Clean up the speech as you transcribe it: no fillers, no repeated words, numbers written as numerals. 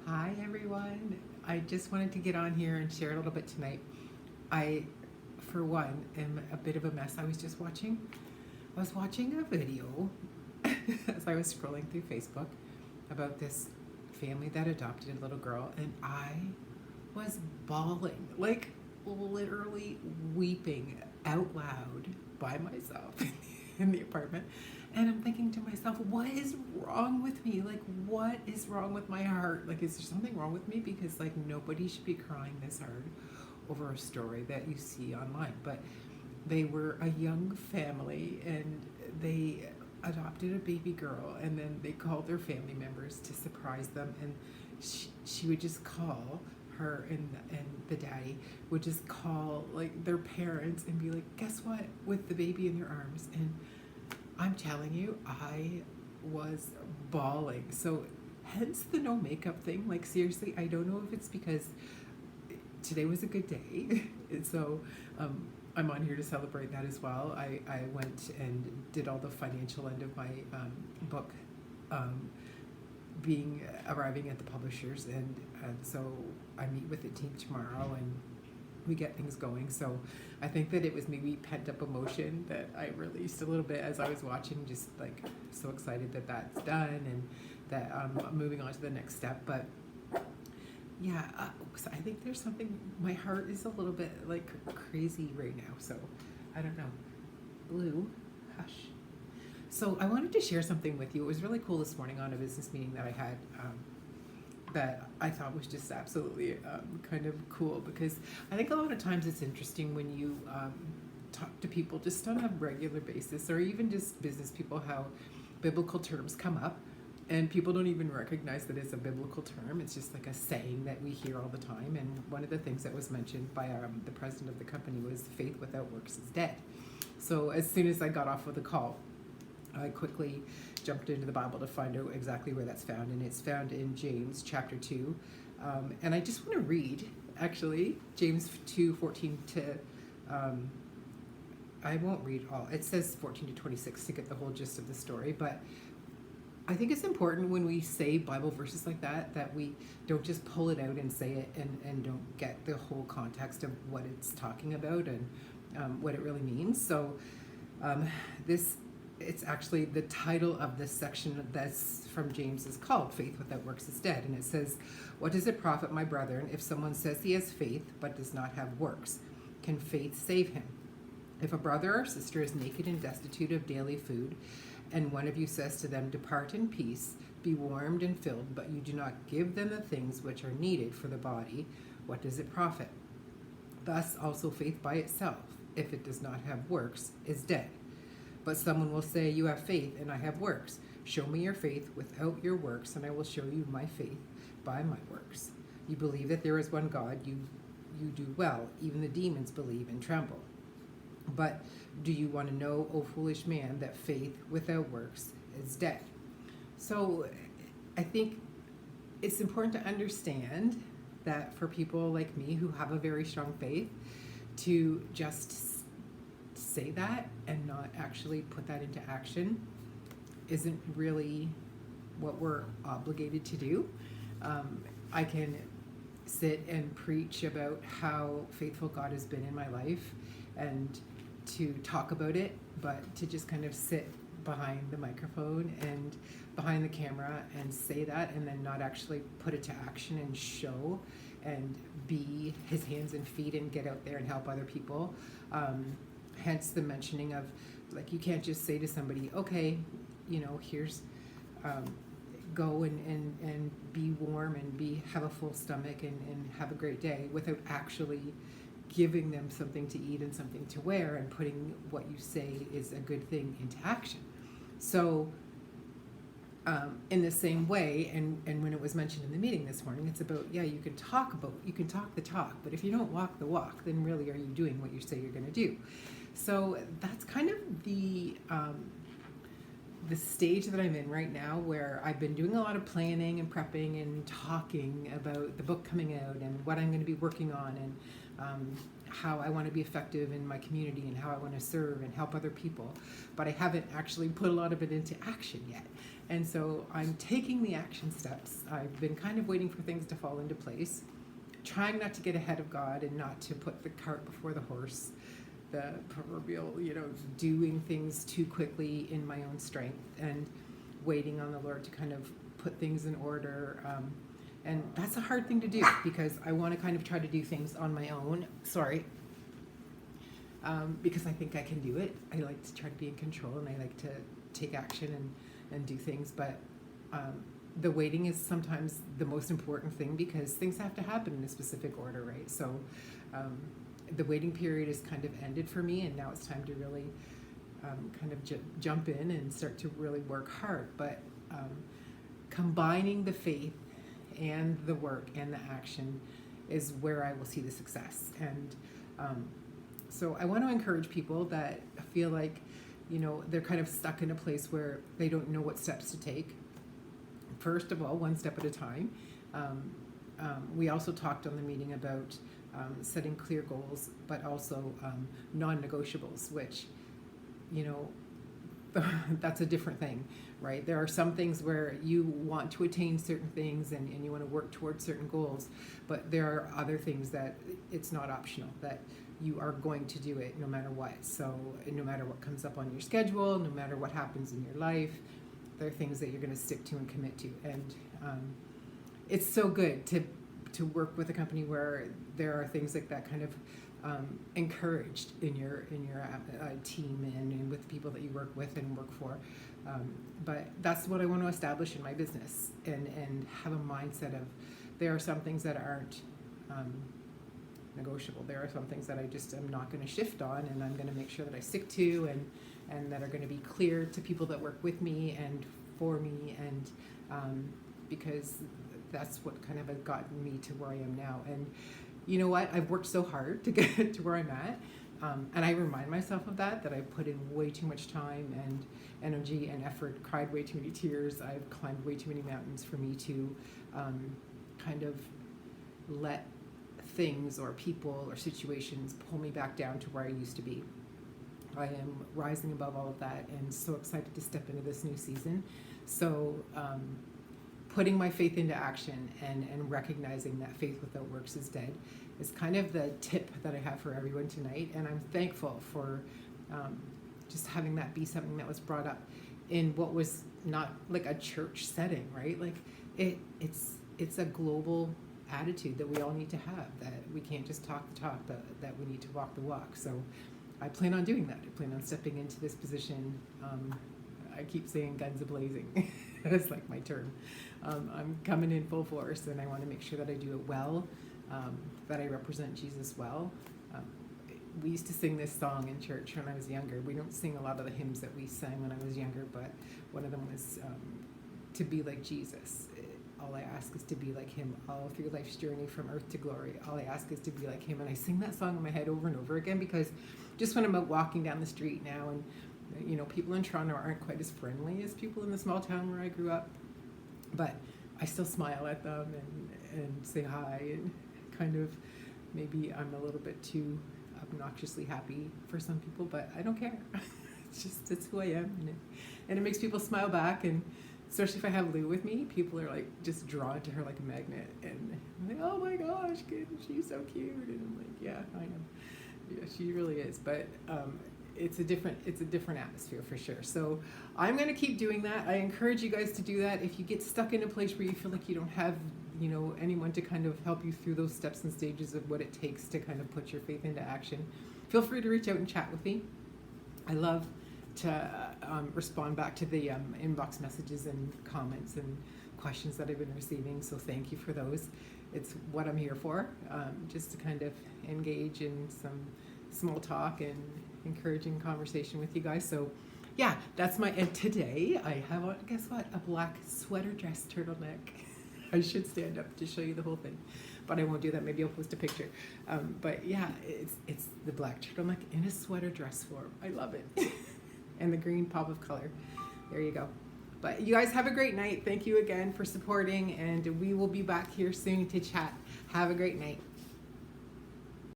Hi everyone. I just wanted to get on here and share a little bit tonight. I, for one, am a bit of a mess. I was watching a video as I was scrolling through Facebook about this family that adopted a little girl, and I was bawling, like literally weeping out loud by myself in the apartment. And I'm thinking to myself, what is wrong with me? Like, what is wrong with my heart? Like, is there something wrong with me? Because, like, nobody should be crying this hard over a story that you see online. But they were a young family and they adopted a baby girl, and then they called their family members to surprise them. And she would just call her, and the daddy would just call like their parents and be like, guess what, with the baby in their arms. And I'm telling you, I was bawling. So hence the no makeup thing. Like, seriously, I don't know if it's because today was a good day. And so I'm on here to celebrate that as well. I went and did all the financial end of my book, um, arriving at the publishers, and so I meet with the team tomorrow and we get things going. So I think that it was maybe pent up emotion that I released a little bit as I was watching, just like so excited that that's done and that I'm moving on to the next step. But yeah, so I think there's something, my heart is a little bit like crazy right now. So I don't know. Blue, hush. So I wanted to share something with you. It was really cool this morning on a business meeting that I had. That I thought was just absolutely kind of cool, because I think a lot of times it's interesting when you talk to people just on a regular basis, or even just business people, how biblical terms come up and people don't even recognize that it's a biblical term. It's just like a saying that we hear all the time. And one of the things that was mentioned by the president of the company was faith without works is dead. So as soon as I got off of the call, I quickly jumped into the Bible to find out exactly where that's found, and it's found in James chapter 2. And I just want to read, actually, James 2:14 to, I won't read all. It says 14 to 26 to get the whole gist of the story, but I think it's important when we say Bible verses like that, that we don't just pull it out and say it and don't get the whole context of what it's talking about and what it really means. So this it's actually the title of this section that's from James is called Faith Without Works is Dead. And it says, what does it profit, my brethren, if someone says he has faith but does not have works? Can faith save him? If a brother or sister is naked and destitute of daily food, and one of you says to them, depart in peace, be warmed and filled, but you do not give them the things which are needed for the body, what does it profit? Thus also faith by itself, if it does not have works, is dead. But someone will say, you have faith and I have works. Show me your faith without your works, and I will show you my faith by my works. You believe that there is one God, you do well. Even the demons believe and tremble. But do you want to know, O foolish man, that faith without works is dead? So I think it's important to understand that for people like me who have a very strong faith, to just say that and not actually put that into action isn't really what we're obligated to do. I can sit and preach about how faithful God has been in my life and to talk about it, but to just kind of sit behind the microphone and behind the camera and say that and then not actually put it to action and show and be his hands and feet and get out there and help other people. Hence the mentioning of, like, you can't just say to somebody, okay, here's go and be warm and have a full stomach and have a great day, without actually giving them something to eat and something to wear and putting what you say is a good thing into action. So in the same way, and when it was mentioned in the meeting this morning, it's about, you can talk the talk, but if you don't walk the walk, then really are you doing what you say you're going to do? So that's kind of the stage that I'm in right now, where I've been doing a lot of planning and prepping and talking about the book coming out and what I'm going to be working on, and how I want to be effective in my community and how I want to serve and help other people. But I haven't actually put a lot of it into action yet. And so I'm taking the action steps. I've been kind of waiting for things to fall into place, trying not to get ahead of God and not to put the cart before the horse, the proverbial, doing things too quickly in my own strength, and waiting on the Lord to kind of put things in order. And that's a hard thing to do because I want to kind of try to do things on my own. Because I think I can do it. I like to try to be in control, and I like to take action and do things. But the waiting is sometimes the most important thing because things have to happen in a specific order, right? So the waiting period is kind of ended for me, and now it's time to really kind of jump in and start to really work hard. But combining the faith and the work and the action is where I will see the success. And so I want to encourage people that feel like, they're kind of stuck in a place where they don't know what steps to take. First of all, one step at a time. We also talked on the meeting about setting clear goals, but also non-negotiables, which, that's a different thing, right? There are some things where you want to attain certain things and you want to work towards certain goals, but there are other things that it's not optional, that you are going to do it no matter what. So no matter what comes up on your schedule, no matter what happens in your life, there are things that you're going to stick to and commit to. And it's so good to work with a company where there are things like that kind of encouraged in your team and with people that you work with and work for. But that's what I want to establish in my business and have a mindset of there are some things that aren't negotiable. There are some things that I just am not going to shift on, and I'm going to make sure that I stick to and that are going to be clear to people that work with me and for me, and because that's what kind of has gotten me to where I am now. And you know what? I've worked so hard to get to where I'm at, and I remind myself of that I put in way too much time and energy and effort, cried way too many tears. I've climbed way too many mountains for me to kind of let things or people or situations pull me back down to where I used to be. I am rising above all of that and so excited to step into this new season. So putting my faith into action and recognizing that faith without works is dead is kind of the tip that I have for everyone tonight. And I'm thankful for just having that be something that was brought up in what was not like a church setting, right? Like it's a global attitude that we all need to have, that we can't just talk the talk, but that we need to walk the walk. So I plan on doing that. I plan on stepping into this position. I keep saying guns a-blazing. That's like my term. I'm coming in full force, and I want to make sure that I do it well, that I represent Jesus well. We used to sing this song in church when I was younger. We don't sing a lot of the hymns that we sang when I was younger, but one of them was to be like Jesus. All I ask is to be like him all through life's journey from earth to glory. All I ask is to be like him. And I sing that song in my head over and over again because just when I'm out walking down the street now, and people in Toronto aren't quite as friendly as people in the small town where I grew up, but I still smile at them and say hi, and kind of maybe I'm a little bit too obnoxiously happy for some people, but I don't care. It's who I am, and it makes people smile back. And especially if I have Lou with me, people are like just drawn to her like a magnet, and I'm like, oh my gosh, kid, she's so cute, and I'm like, yeah, I know, yeah, she really is. But it's a different atmosphere for sure. So I'm going to keep doing that. I encourage you guys to do that. If you get stuck in a place where you feel like you don't have anyone to kind of help you through those steps and stages of what it takes to kind of put your faith into action, feel free to reach out and chat with me. I love to respond back to the inbox messages and comments and questions that I've been receiving, so thank you for those. It's what I'm here for, just to kind of engage in some small talk and encouraging conversation with you guys. So yeah, that's and today I have on, guess what, a black sweater dress turtleneck. I should stand up to show you the whole thing, but I won't do that. Maybe I'll post a picture. But yeah, it's the black turtleneck in a sweater dress form. I love it. And the green pop of color. There you go. But you guys have a great night. Thank you again for supporting, and we will be back here soon to chat. Have a great night.